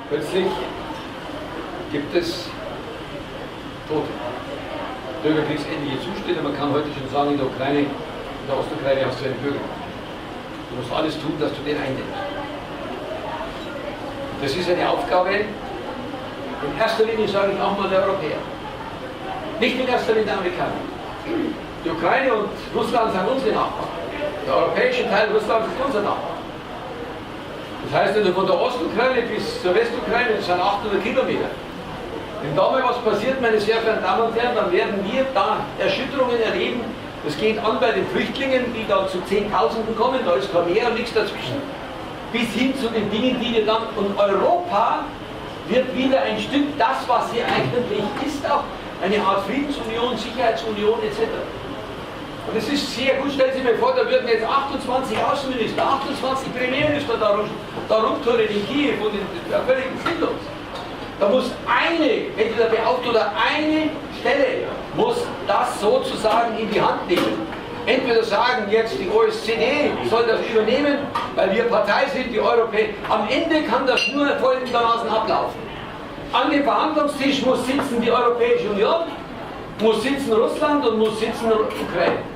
Plötzlich gibt es Tote. Bürgerkriegsähnliche Zustände. Man kann heute schon sagen, in der Ukraine, in der Ostukraine hast du einen Bürgerkrieg. Du musst alles tun, dass du den eindämmst. Das ist eine Aufgabe, in erster Linie sage ich auch mal der Europäer. Nicht in erster Linie der Amerikaner. Die Ukraine und Russland sind unsere Nachbarn. Der europäische Teil Russlands ist unser Nachbar. Das heißt, also von der Ostukraine bis zur Westukraine sind 800 Kilometer. Wenn da mal was passiert, meine sehr verehrten Damen und Herren, dann werden wir da Erschütterungen erleben. Das geht an bei den Flüchtlingen, die da zu Zehntausenden kommen, da ist kein Meer und nichts dazwischen. Bis hin zu den Dingen, die wir dann, und Europa wird wieder ein Stück das, was sie eigentlich ist, auch eine Art Friedensunion, Sicherheitsunion etc. Und es ist sehr gut, stellen Sie mir vor, da würden jetzt 28 Außenminister, 28 Premierminister da rumtouren in Kiew und völlig sinnlos. Da muss eine, entweder Beauftragte oder eine Stelle, muss das sozusagen in die Hand nehmen. Entweder sagen jetzt die OSZE soll das übernehmen, weil wir Partei sind, die Europäer. Am Ende kann das nur folgendermaßen ablaufen. An dem Verhandlungstisch muss sitzen die Europäische Union, muss sitzen Russland und muss sitzen Ukraine.